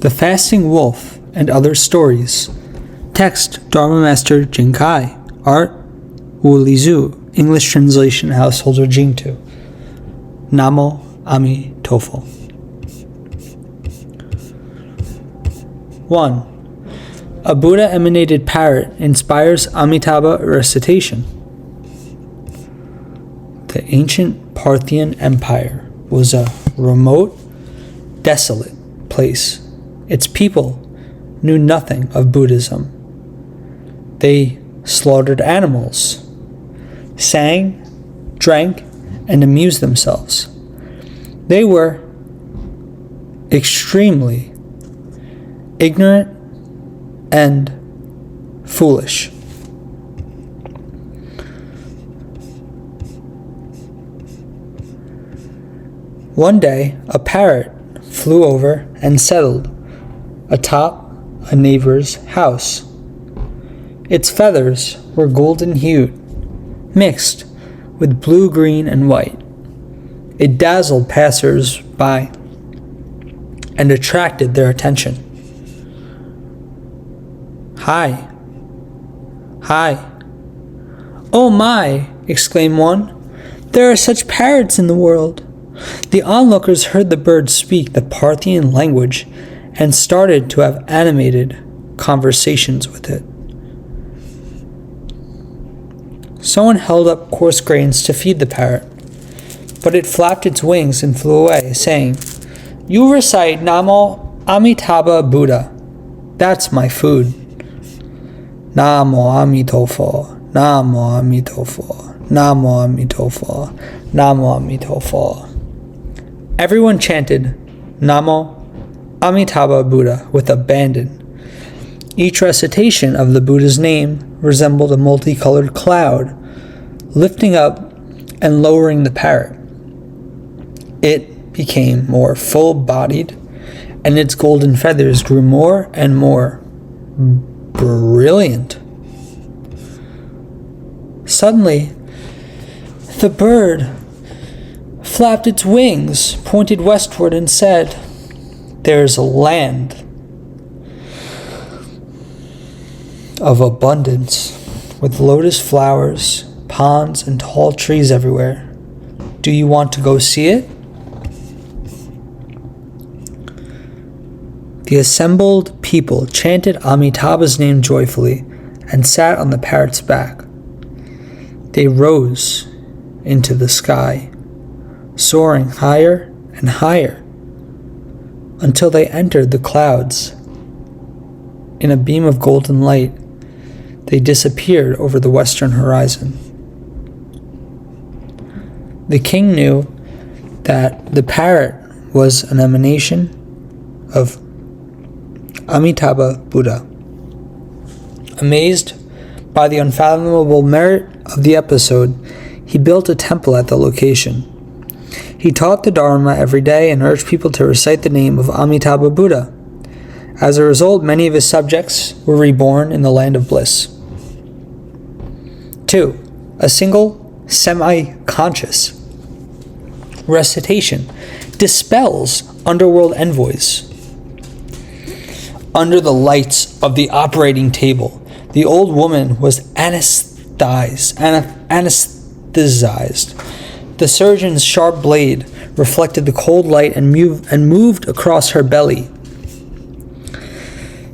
The Fasting Wolf and Other Stories. Text Dharma Master Jinkai. Art Wu Lizu. English translation Householder Jingtu. Namo Amituofo. 1. A Buddha-emanated parrot inspires Amitabha recitation. The ancient Parthian Empire was a remote, desolate place. Its people knew nothing of Buddhism. They slaughtered animals, sang, drank, and amused themselves. They were extremely ignorant and foolish. One day, a parrot flew over and settled atop a neighbor's house. Its feathers were golden hued, mixed with blue, green, and white. It dazzled passers-by and attracted their attention. Hi. Hi. Oh my, exclaimed one. There are such parrots in the world. The onlookers heard the bird speak the Parthian language and started to have animated conversations with it. Someone held up coarse grains to feed the parrot, but it flapped its wings and flew away, saying, "You recite Namo Amitabha Buddha. That's my food. Namo Amituofo, Namo Amituofo, Namo Amituofo, Namo Amituofo." Everyone chanted Namo Amitabha Buddha with abandon. Each recitation of the Buddha's name resembled a multicolored cloud, lifting up and lowering the parrot. It became more full-bodied, and its golden feathers grew more and more brilliant. Suddenly, the bird flapped its wings, pointed westward, and said, "There's a land of abundance, with lotus flowers, ponds, and tall trees everywhere. Do you want to go see it?" The assembled people chanted Amitabha's name joyfully and sat on the parrot's back. They rose into the sky, soaring higher and higher, until they entered the clouds. In a beam of golden light, they disappeared over the western horizon. The king knew that the parrot was an emanation of Amitabha Buddha. Amazed by the unfathomable merit of the episode, he built a temple at the location. He taught the Dharma every day and urged people to recite the name of Amitabha Buddha. As a result, many of his subjects were reborn in the land of bliss. 2. A single, semi-conscious recitation dispels underworld envoys. Under the lights of the operating table, the old woman was anesthetized. The surgeon's sharp blade reflected the cold light and moved across her belly.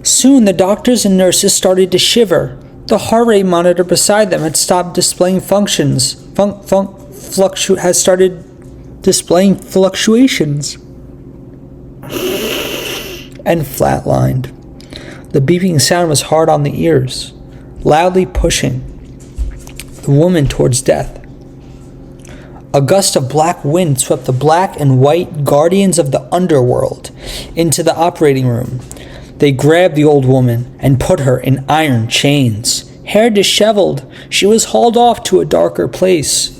Soon the doctors and nurses started to shiver. The heart rate monitor beside them had stopped displaying functions. Had started displaying fluctuations and flatlined. The beeping sound was hard on the ears, loudly pushing the woman towards death. A gust of black wind swept the black and white guardians of the underworld into the operating room. They grabbed the old woman and put her in iron chains. Hair disheveled, she was hauled off to a darker place.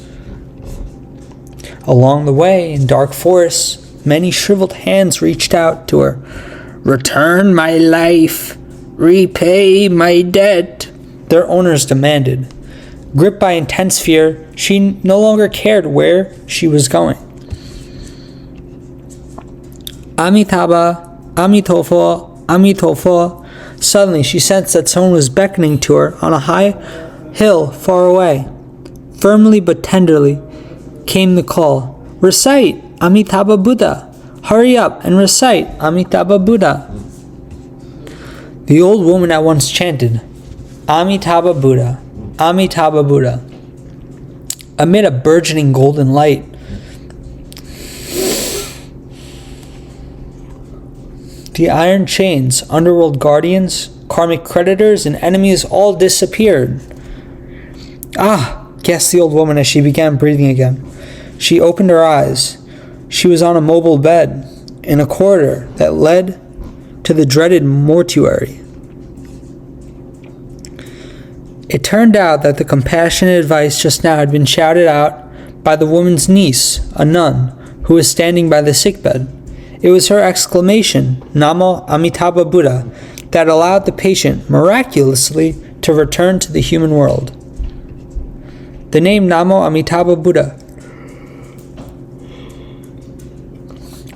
Along the way, in dark forests, many shriveled hands reached out to her. "Return my life! Repay my debt!" their owners demanded. Gripped by intense fear, she no longer cared where she was going. Amitabha Amituofo, Amituofo. Suddenly she sensed that someone was beckoning to her on a high hill far away. Firmly but tenderly came the call. Recite Amitabha Buddha. Hurry up and recite Amitabha Buddha. The old woman at once chanted, Amitabha Buddha, Amitabha Buddha. Amid a burgeoning golden light, the iron chains, underworld guardians, karmic creditors, and enemies all disappeared. Ah, gasped the old woman as she began breathing again. She opened her eyes. She was on a mobile bed in a corridor that led to the dreaded mortuary. It turned out that the compassionate advice just now had been shouted out by the woman's niece, a nun, who was standing by the sickbed. It was her exclamation, Namo Amitabha Buddha, that allowed the patient miraculously to return to the human world. The name Namo Amitabha Buddha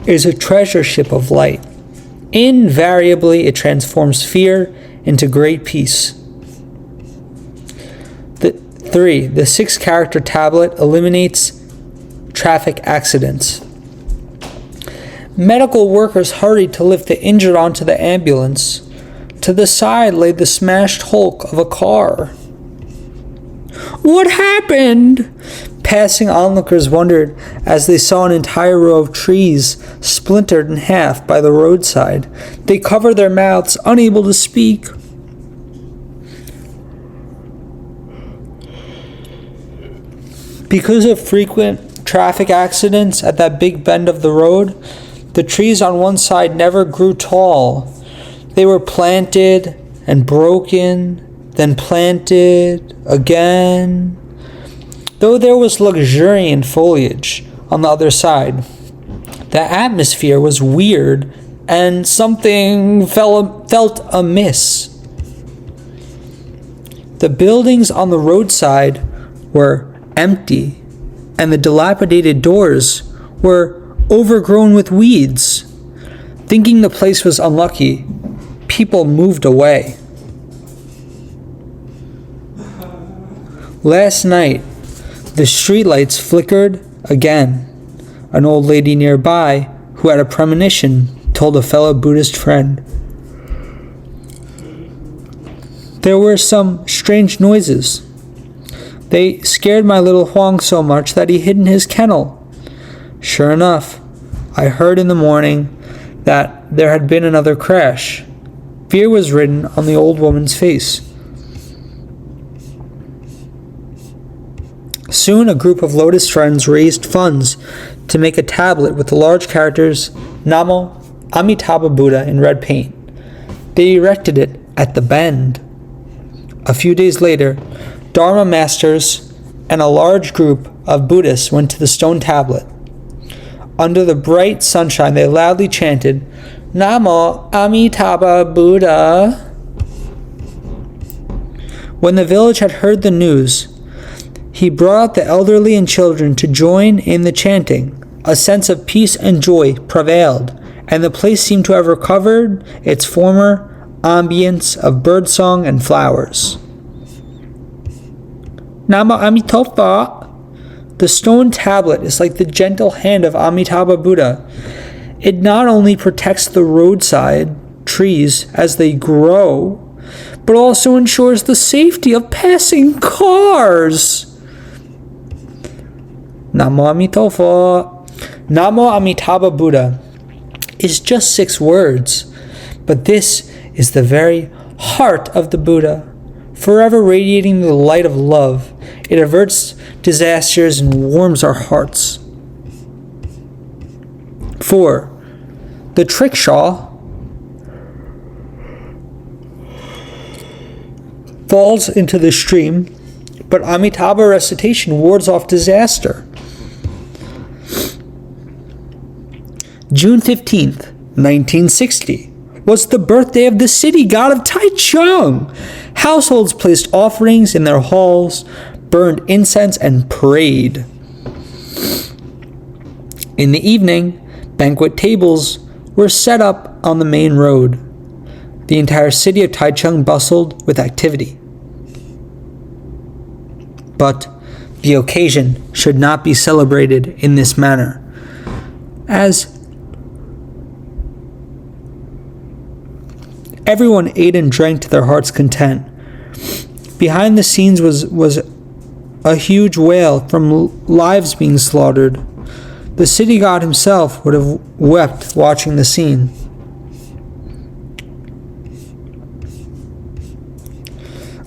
is a treasure ship of light. Invariably, it transforms fear into great peace. 3. The 6-character tablet eliminates traffic accidents. Medical workers hurried to lift the injured onto the ambulance. To the side lay the smashed hulk of a car. What happened? Passing onlookers wondered as they saw an entire row of trees splintered in half by the roadside. They covered their mouths, unable to speak. Because of frequent traffic accidents at that big bend of the road, the trees on one side never grew tall. They were planted and broken, then planted again. Though there was luxuriant foliage on the other side, the atmosphere was weird and something felt amiss. The buildings on the roadside were empty, and the dilapidated doors were overgrown with weeds. Thinking the place was unlucky, people moved away. Last night, the streetlights flickered again. An old lady nearby, who had a premonition, told a fellow Buddhist friend. There were some strange noises. They scared my little Huang so much that he hid in his kennel. Sure enough, I heard in the morning that there had been another crash. Fear was written on the old woman's face. Soon a group of Lotus friends raised funds to make a tablet with the large characters Namo Amitabha Buddha in red paint. They erected it at the bend. A few days later, Dharma masters and a large group of Buddhists went to the stone tablet. Under the bright sunshine, they loudly chanted, Namo Amitabha Buddha. When the village had heard the news, he brought out the elderly and children to join in the chanting. A sense of peace and joy prevailed, and the place seemed to have recovered its former ambience of birdsong and flowers. Namo Amituofo. The stone tablet is like the gentle hand of Amitabha Buddha. It not only protects the roadside trees as they grow, but also ensures the safety of passing cars. Namo Amituofo. Namo Amitabha Buddha is just 6 words, but this is the very heart of the Buddha, forever radiating the light of love. It averts disasters and warms our hearts. 4. The trickshaw falls into the stream, but Amitabha recitation wards off disaster. June 15th, 1960, was the birthday of the city god of Taichung. Households placed offerings in their halls, burned incense, and prayed. In the evening, banquet tables were set up on the main road. The entire city of Taichung bustled with activity. But the occasion should not be celebrated in this manner, as everyone ate and drank to their heart's content. Behind the scenes was a huge wail from lives being slaughtered. The city god himself would have wept watching the scene.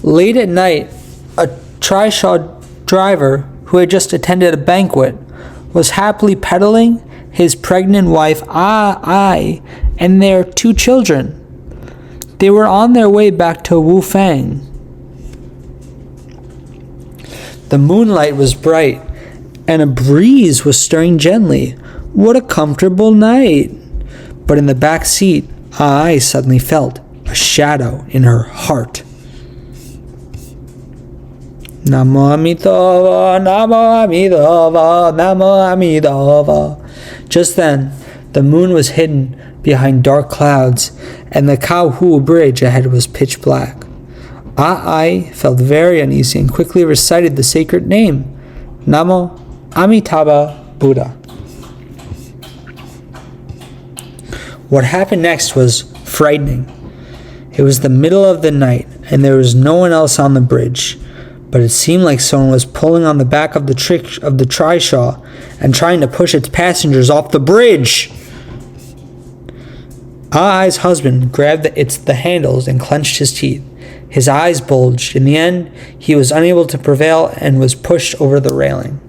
Late at night, a trishaw driver who had just attended a banquet was happily pedaling his pregnant wife Ai and their 2 children. They were on their way back to Wufang. The moonlight was bright, and a breeze was stirring gently. What a comfortable night! But in the back seat, Ai suddenly felt a shadow in her heart. Namo Amituofo, Namo Amituofo, Namo Amituofo. Just then, the moon was hidden behind dark clouds, and the Kaohu bridge ahead was pitch black. Ai felt very uneasy and quickly recited the sacred name, Namo Amitabha Buddha. What happened next was frightening. It was the middle of the night, and there was no one else on the bridge, but it seemed like someone was pulling on the back of the trishaw and trying to push its passengers off the bridge. Ai's husband grabbed the handles and clenched his teeth. His eyes bulged. In the end, he was unable to prevail and was pushed over the railing.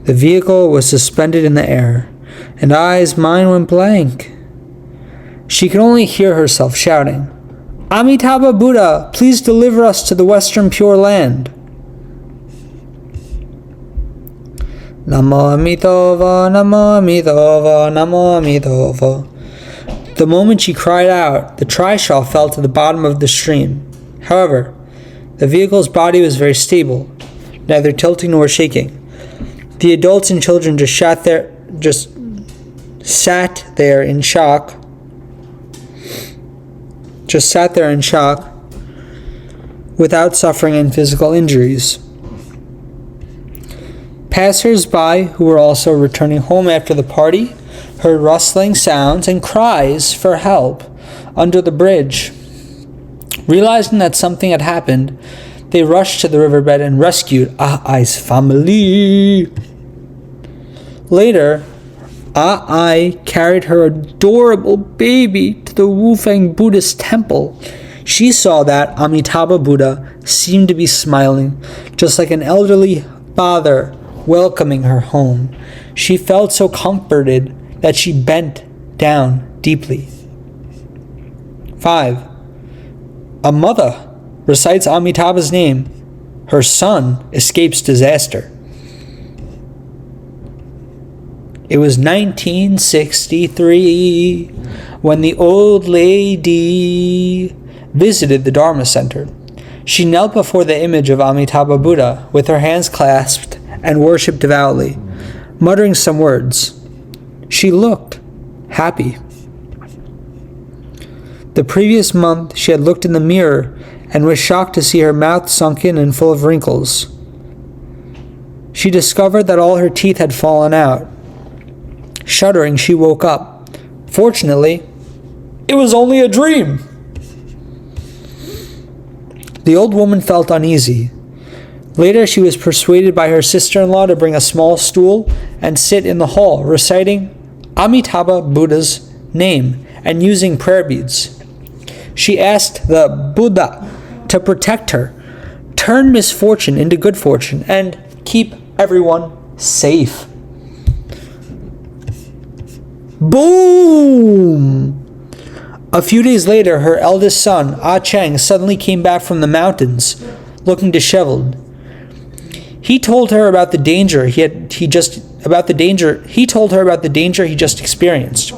The vehicle was suspended in the air, and Ai's mind went blank. She could only hear herself shouting, "Amitabha Buddha, please deliver us to the Western Pure Land." Namo Amituofo, Namo Amituofo, Namo Amituofo. The moment she cried out, the trishaw fell to the bottom of the stream. However, the vehicle's body was very stable, neither tilting nor shaking. The adults and children just sat there in shock. Without suffering any physical injuries. Passers-by, who were also returning home after the party, heard rustling sounds and cries for help under the bridge. Realizing that something had happened, they rushed to the riverbed and rescued Ai's family. Later, Ai carried her adorable baby to the Wufang Buddhist temple. She saw that Amitabha Buddha seemed to be smiling, just like an elderly father welcoming her home. She felt so comforted that she bent down deeply. 5. A mother recites Amitabha's name. Her son escapes disaster. It was 1963 when the old lady visited the Dharma Center. She knelt before the image of Amitabha Buddha with her hands clasped and worshipped devoutly, muttering some words. She looked happy. The previous month, she had looked in the mirror and was shocked to see her mouth sunken and full of wrinkles. She discovered that all her teeth had fallen out. Shuddering, she woke up. Fortunately, it was only a dream. The old woman felt uneasy. Later, she was persuaded by her sister-in-law to bring a small stool and sit in the hall, reciting Amitabha Buddha's name and using prayer beads. She asked the Buddha to protect her, turn misfortune into good fortune, and keep everyone safe. Boom! A few days later, her eldest son, Ah Cheng, suddenly came back from the mountains, looking disheveled. He told her about the danger he just experienced,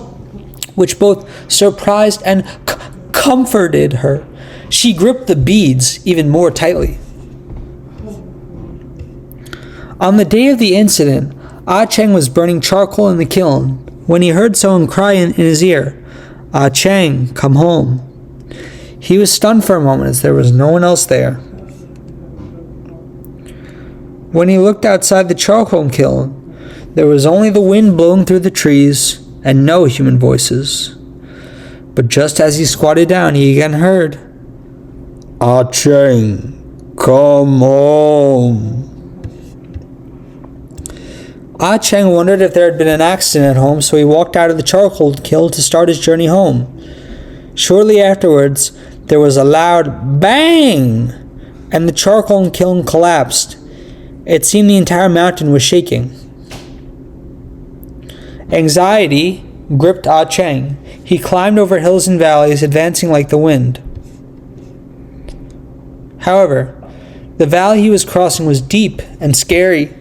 which both surprised and comforted her. She gripped the beads even more tightly. On the day of the incident, Ah Cheng was burning charcoal in the kiln when he heard someone cry in his ear, "Ah Cheng, come home." He was stunned for a moment as there was no one else there. When he looked outside the charcoal kiln, there was only the wind blowing through the trees and no human voices. But just as he squatted down, he again heard, "Ah Cheng, come home." Ah Cheng wondered if there had been an accident at home, so he walked out of the charcoal kiln to start his journey home. Shortly afterwards, there was a loud bang, and the charcoal kiln collapsed. It seemed the entire mountain was shaking. Anxiety gripped Ah Cheng. He climbed over hills and valleys, advancing like the wind. However, the valley he was crossing was deep and scary.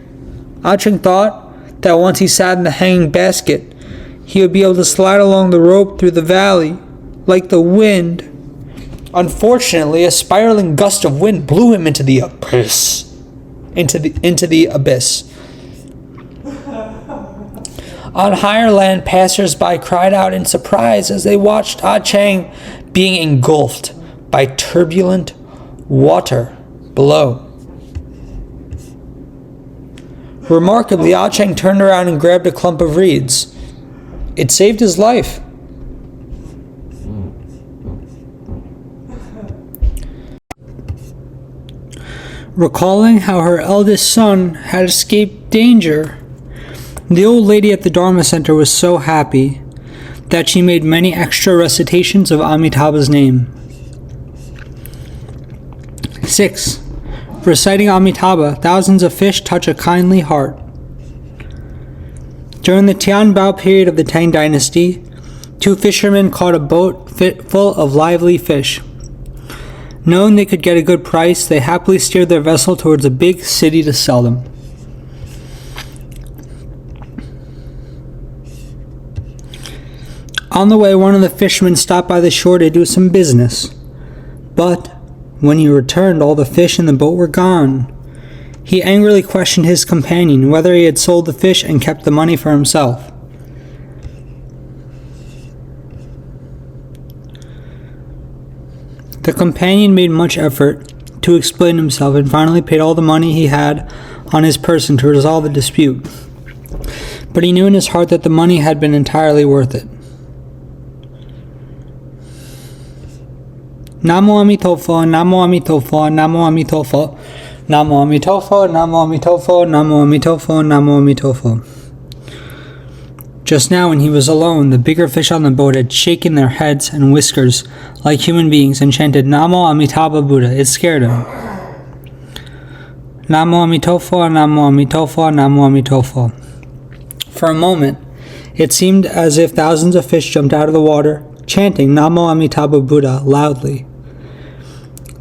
Ah Cheng thought that once he sat in the hanging basket, he would be able to slide along the rope through the valley like the wind. Unfortunately, a spiraling gust of wind blew him into the abyss. Into the abyss. On higher land, passers-by cried out in surprise as they watched Ah Cheng being engulfed by turbulent water below. Remarkably, Ah Cheng turned around and grabbed a clump of reeds. It saved his life. Recalling how her eldest son had escaped danger, the old lady at the Dharma Center was so happy that she made many extra recitations of Amitabha's name. 6. Reciting Amitabha, thousands of fish touch a kindly heart. During the Tianbao period of the Tang Dynasty, 2 fishermen caught a boat full of lively fish. Knowing they could get a good price, they happily steered their vessel towards a big city to sell them. On the way, one of the fishermen stopped by the shore to do some business. But when he returned, all the fish in the boat were gone. He angrily questioned his companion whether he had sold the fish and kept the money for himself. The companion made much effort to explain himself and finally paid all the money he had on his person to resolve the dispute. But he knew in his heart that the money had been entirely worth it. Namo Amituofo, Namo Amituofo, Namo Amituofo, Namo Amituofo, Namo Amituofo, Namo Amituofo, Namo Amituofo. Just now, when he was alone, the bigger fish on the boat had shaken their heads and whiskers like human beings and chanted Namo Amitabha Buddha. It scared him. Namo Amitofo, Namo Amitofo, Namo Amitofo. For a moment, it seemed as if thousands of fish jumped out of the water, chanting Namo Amitabha Buddha loudly.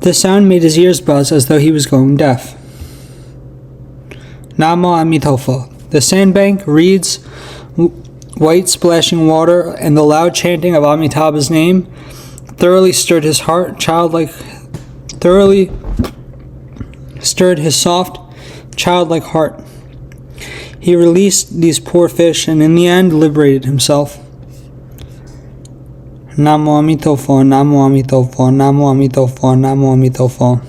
The sound made his ears buzz as though he was going deaf. Namo Amitofo. The sandbank, reeds, white splashing water, and the loud chanting of Amitabha's name thoroughly stirred his soft, childlike heart. He released these poor fish and in the end liberated himself. Namo Amitofo, Namo Amitofo, Namo Amitofo, Namo Amitofo,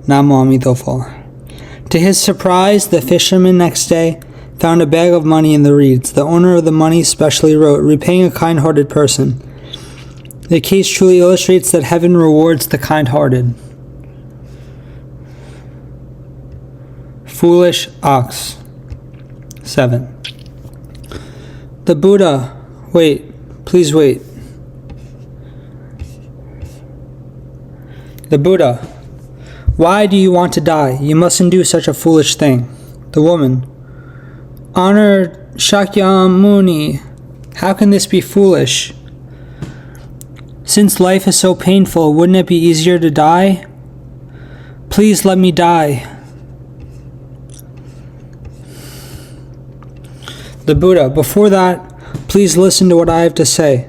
Namo Amitofo. To his surprise, the fisherman next day found a bag of money in the reeds. The owner of the money specially wrote, "Repaying a kind-hearted person." The case truly illustrates that heaven rewards the kind-hearted. Foolish ox. 7. The Buddha. Wait. Please wait. The Buddha. Why do you want to die? You mustn't do such a foolish thing. The woman. Honored Shakyamuni, how can this be foolish? Since life is so painful, wouldn't it be easier to die? Please let me die. The Buddha. Before that, please listen to what I have to say.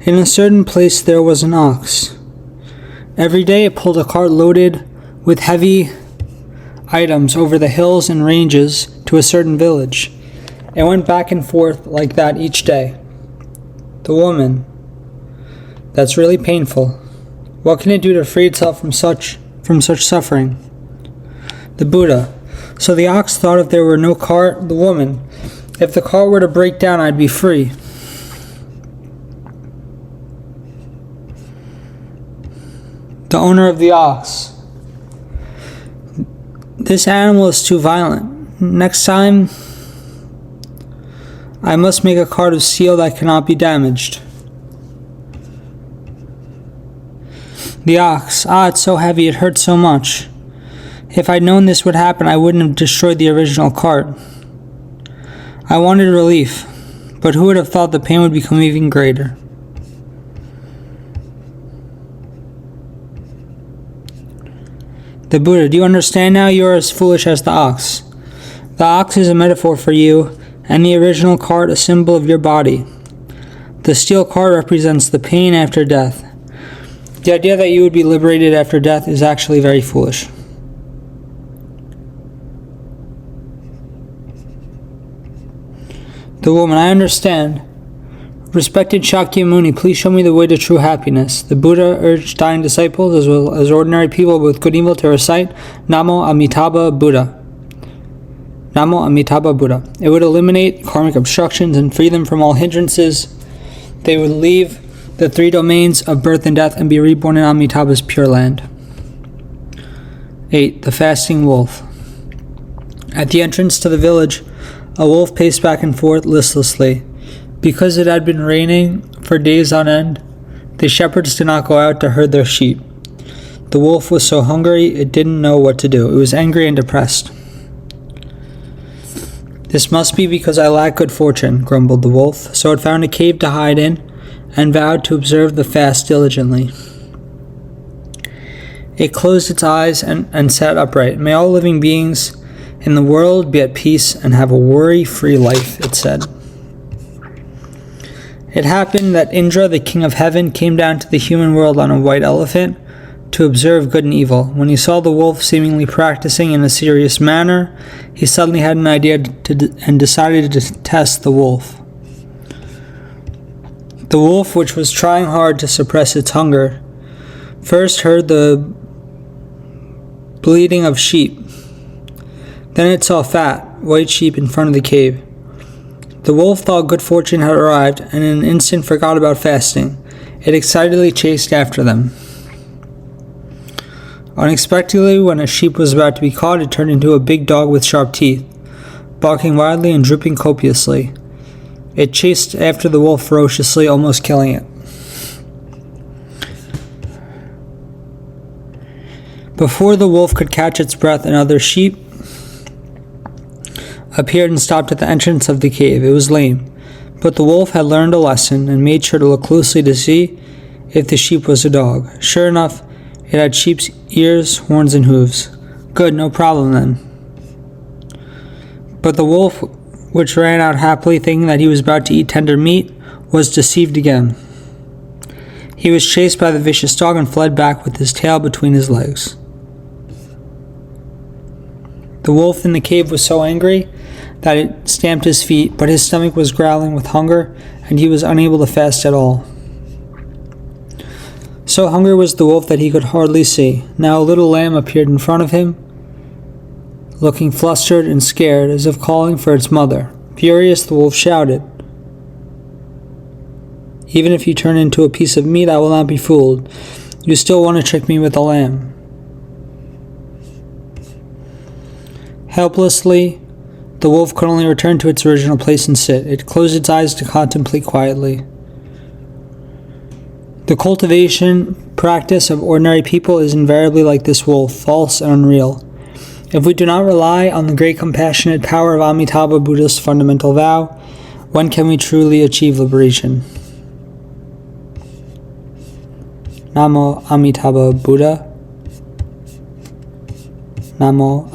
In a certain place there was an ox. Every day it pulled a cart loaded with heavy items over the hills and ranges to a certain village. It went back and forth like that each day. The woman, that's really painful. What can it do to free itself from such suffering? The Buddha, so the ox thought if there were no cart, the woman, if the cart were to break down, I'd be free. The owner of the ox, this animal is too violent. Next time, I must make a cart of steel that cannot be damaged. The ox, it's so heavy, it hurts so much. If I'd known this would happen, I wouldn't have destroyed the original cart. I wanted relief, but who would have thought the pain would become even greater? The Buddha, do you understand now? You are as foolish as the ox. The ox is a metaphor for you, and the original cart a symbol of your body. The steel cart represents the pain after death. The idea that you would be liberated after death is actually very foolish. The woman, I understand. Respected Shakyamuni, please show me the way to true happiness. The Buddha urged dying disciples as well as ordinary people with good and evil to recite Namo Amitabha Buddha. Namo Amitabha Buddha. It would eliminate karmic obstructions and free them from all hindrances. They would leave the three domains of birth and death and be reborn in Amitabha's pure land. 8. The Fasting Wolf. At the entrance to the village, a wolf paced back and forth listlessly. Because it had been raining for days on end, the shepherds did not go out to herd their sheep. The wolf was so hungry it didn't know what to do. It was angry and depressed. This must be because I lack good fortune, grumbled the wolf, so it found a cave to hide in and vowed to observe the fast diligently. It closed its eyes and sat upright. May all living beings in the world be at peace and have a worry-free life, it said. It happened that Indra, the king of heaven, came down to the human world on a white elephant to observe good and evil. When he saw the wolf seemingly practicing in a serious manner, he suddenly had an idea and decided to test the wolf. The wolf, which was trying hard to suppress its hunger, first heard the bleating of sheep. Then it saw fat, white sheep in front of the cave. The wolf thought good fortune had arrived and in an instant forgot about fasting. It excitedly chased after them. Unexpectedly, when a sheep was about to be caught, it turned into a big dog with sharp teeth, barking wildly and dripping copiously. It chased after the wolf ferociously, almost killing it. Before the wolf could catch its breath, another sheep appeared and stopped at the entrance of the cave. It was lame, but the wolf had learned a lesson and made sure to look closely to see if the sheep was a dog. Sure enough, it had sheep's ears, horns, and hooves. Good, no problem then. But the wolf, which ran out happily thinking that he was about to eat tender meat, was deceived again. He was chased by the vicious dog and fled back with his tail between his legs. The wolf in the cave was so angry that it stamped his feet, but his stomach was growling with hunger, and he was unable to fast at all. So hungry was the wolf that he could hardly see. Now a little lamb appeared in front of him, looking flustered and scared, as if calling for its mother. Furious, the wolf shouted, "Even if you turn into a piece of meat, I will not be fooled. You still want to trick me with a lamb." Helplessly, the wolf could only return to its original place and sit. It closed its eyes to contemplate quietly. The cultivation practice of ordinary people is invariably like this wolf, false and unreal. If we do not rely on the great compassionate power of Amitabha Buddha's fundamental vow, when can we truly achieve liberation? Namo Amitabha Buddha. Namo